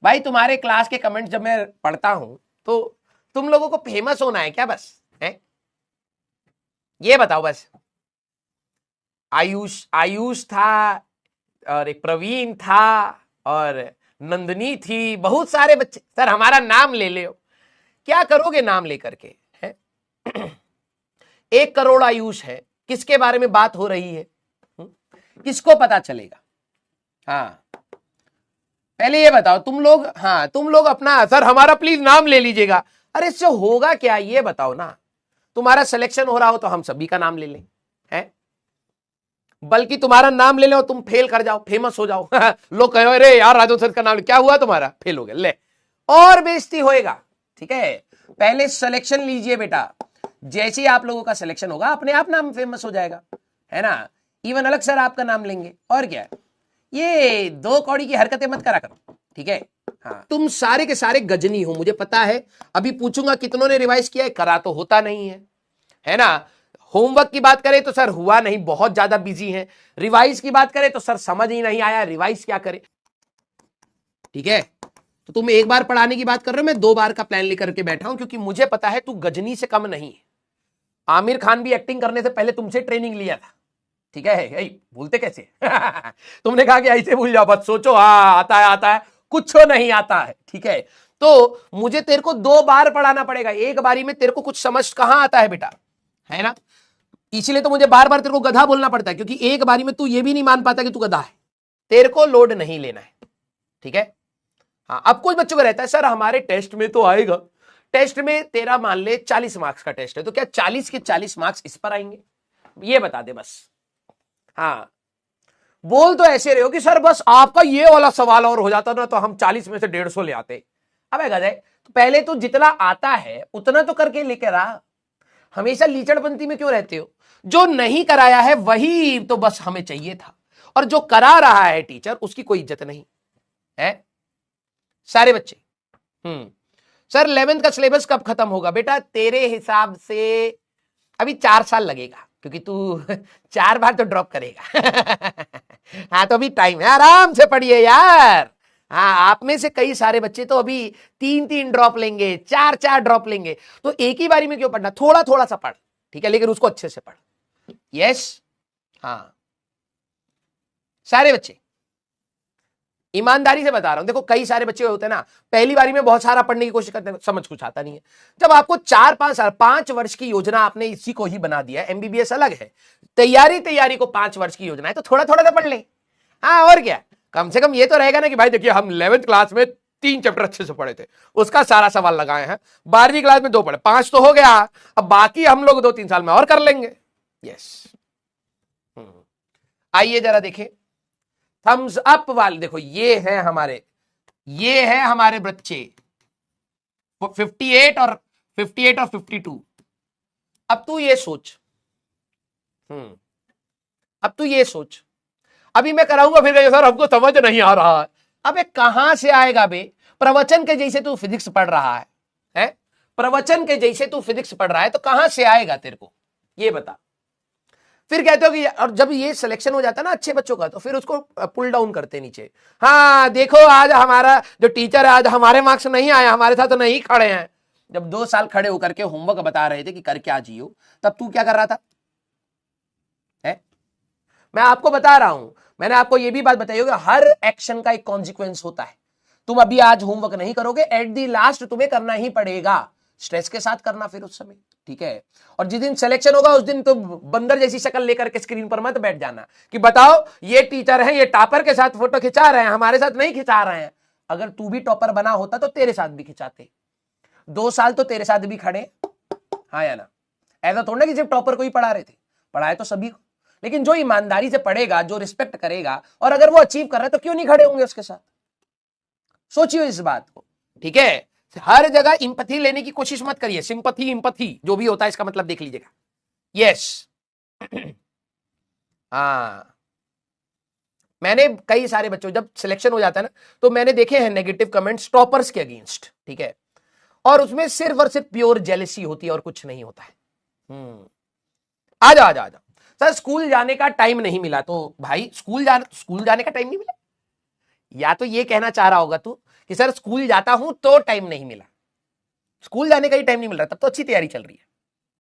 भाई तुम्हारे क्लास के कमेंट जब मैं पढ़ता हूं तो तुम लोगों को फेमस होना है क्या बस है? ये बताओ बस। आयुष आयुष था और एक प्रवीण था और नंदनी थी, बहुत सारे बच्चे। सर हमारा नाम ले ले, क्या करोगे नाम लेकर के है? 1 करोड़ आयुष है, किसके बारे में बात हो रही है? किसको पता चलेगा? हाँ पहले ये बताओ तुम लोग, हाँ तुम लोग अपना, सर हमारा प्लीज नाम ले लीजिएगा। अरे इससे होगा क्या ये बताओ ना। तुम्हारा सिलेक्शन हो रहा हो तो हम सभी का नाम ले लें, है? बल्कि तुम्हारा नाम ले लो, तुम फेल कर जाओ, फेमस हो जाओ लोग कहो अरे यार राजन सर का नाम क्या हुआ तुम्हारा, फेल हो गया, ले और बेइज्जती होएगा। ठीक है, पहले सिलेक्शन लीजिए बेटा, जैसे ही आप लोगों का सिलेक्शन होगा अपने आप नाम फेमस हो जाएगा, है ना? इवन अलग सर आपका नाम लेंगे। और क्या, ये 2 कौड़ी की हरकतें मत करा करो, ठीक है? हाँ तुम सारे के सारे गजनी हो, मुझे पता है। अभी पूछूंगा कितनों ने रिवाइज किया है, करा तो होता नहीं है ना? होमवर्क की बात करें तो सर हुआ नहीं, बहुत ज्यादा बिजी है। रिवाइज की बात करें तो सर समझ ही नहीं आया, रिवाइज क्या करें? ठीक है, तो तुम एक बार पढ़ाने की बात कर रहे हो, मैं 2 बार का प्लान लेकर के बैठा हूं, क्योंकि मुझे पता है तू गजनी से कम नहीं है। आमिर खान भी एक्टिंग करने से पहले तुमसे ट्रेनिंग लिया था, ठीक है? भूलते कैसे तुमने कहा कि ऐसे भूल जाओ, बस सोचो हाँ आता है, कुछ नहीं आता है, ठीक है? तो मुझे तेरे को 2 बार पढ़ाना पड़ेगा, एक बारी में तेरे को कुछ समझ कहां आता है बेटा, है ना? इसलिए तो मुझे बार बार तेरे को गधा बोलना पड़ता है, क्योंकि एक बारी में तू ये भी नहीं मान पाता कि तू गधा है। तेरे को लोड नहीं लेना है, ठीक है? हाँ अब कुछ बच्चों को रहता है सर हमारे टेस्ट में तो आएगा, टेस्ट में तेरा मान ले 40 मार्क्स का टेस्ट है, तो क्या 40 के 40 मार्क्स इस पर आएंगे? ये बता दे बस। हाँ बोल तो ऐसे रहे हो कि सर बस आपका ये वाला सवाल और हो जाता ना तो हम 40 में से 150 ले आते। अबे गधे, तो पहले तो जितना आता है उतना तो करके लेकर आ, हमेशा लीचड़पंथी में क्यों रहते हो? जो नहीं कराया है वही तो बस हमें चाहिए था, और जो करा रहा है टीचर उसकी कोई इज्जत नहीं है। सारे बच्चे सर 11th का सिलेबस कब खत्म होगा? बेटा तेरे हिसाब से अभी 4 साल लगेगा, क्योंकि तू 4 बार तो ड्रॉप करेगा हाँ तो अभी टाइम है, आराम से पढ़िए यार। हाँ आप में से कई सारे बच्चे तो अभी 3-3 ड्रॉप लेंगे, 4-4 ड्रॉप लेंगे, तो एक ही बारी में क्यों पढ़ना, थोड़ा थोड़ा सा पढ़, ठीक है? लेकिन उसको अच्छे से पढ़। यस हाँ सारे बच्चे ईमानदारी से बता रहा हूं, देखो कई सारे बच्चे होते हैं ना, पहली बारी में बहुत सारा पढ़ने की कोशिश करते हैं, समझ कुछ आता नहीं है। जब आपको 4-5 साल 5 वर्ष की योजना आपने इसी को ही बना दिया, एमबीबीएस अलग है, तैयारी को 5 वर्ष की योजना है, तो थोड़ा थोड़ा तो पढ़ ले। हाँ और क्या, कम से कम ये तो रहेगा ना कि भाई देखिए हम 11th क्लास में 3 चैप्टर अच्छे से पढ़े थे, उसका सारा सवाल लगाए हैं, 12वीं क्लास में 2 पढ़े, 5 तो हो गया, अब बाकी हम लोग 2-3 साल में और कर लेंगे। यस आइए जरा देखें थम्स अप वाले, देखो ये है हमारे बच्चे 58 और 52। अब तू ये सोच, अब तू ये सोच, अभी मैं कराऊंगा फिर सर हमको समझ नहीं आ रहा है। अबे कहां से आएगा बे? प्रवचन के जैसे तू फिजिक्स पढ़ रहा है? प्रवचन के जैसे तू फिजिक्स पढ़ रहा है तो कहां से आएगा तेरे को, ये बता। फिर कहते हो कि, और जब ये सिलेक्शन हो जाता है ना अच्छे बच्चों का, तो फिर उसको पुल डाउन करते नीचे, हाँ देखो आज हमारा जो टीचर है आज हमारे मार्क्स नहीं आए, हमारे साथ तो नहीं खड़े हैं। जब 2 साल खड़े होकर के होमवर्क बता रहे थे कि करके आ जियो, तब तू क्या कर रहा था? है मैं आपको बता रहा हूं, मैंने आपको ये भी बात बताई होगी, हर एक्शन का एक कॉन्सिक्वेंस होता है। तुम अभी आज होमवर्क नहीं करोगे, एट दी लास्ट तुम्हें करना ही पड़ेगा, स्ट्रेस के साथ करना फिर उस समय, ठीक है? और जिस दिन सिलेक्शन होगा उस दिन तो बंदर जैसी शक्ल लेकर के स्क्रीन पर मत बैठ जाना कि बताओ ये टीचर है, ये टॉपर के साथ फोटो खिंचा रहे हैं, हमारे साथ नहीं खिंचा रहे हैं। अगर तू भी टॉपर बना होता तो तेरे साथ भी खिंचाते, 2 साल तो तेरे साथ भी खड़े, हाँ या ना? ऐसा थोड़ा ना कि सिर्फ टॉपर को ही पढ़ा रहे थे, पढ़ाए तो सभी को। लेकिन जो ईमानदारी से पढ़ेगा, जो रिस्पेक्ट करेगा, और अगर वो अचीव कर रहा है तो क्यों नहीं खड़े होंगे उसके साथ? सोचिए इस बात को, ठीक है? हर जगह इंपैथी लेने की कोशिश मत करिए, सिंपैथी इंपैथी जो भी होता है इसका मतलब देख लीजिएगा। यस हाँ मैंने कई सारे बच्चों, जब सिलेक्शन हो जाता है ना, तो मैंने देखे हैं नेगेटिव कमेंट्स टॉपर्स के अगेंस्ट, ठीक है? और उसमें सिर्फ और सिर्फ प्योर जेलसी होती है और कुछ नहीं होता है। आ जाओ सर स्कूल जाने का टाइम नहीं मिला, तो भाई स्कूल जाने का टाइम नहीं मिला, या तो ये कहना चाह रहा होगा तू कि सर स्कूल जाता हूं तो टाइम नहीं मिला, स्कूल जाने का ही टाइम नहीं मिल रहा, तब तो अच्छी तैयारी चल रही है।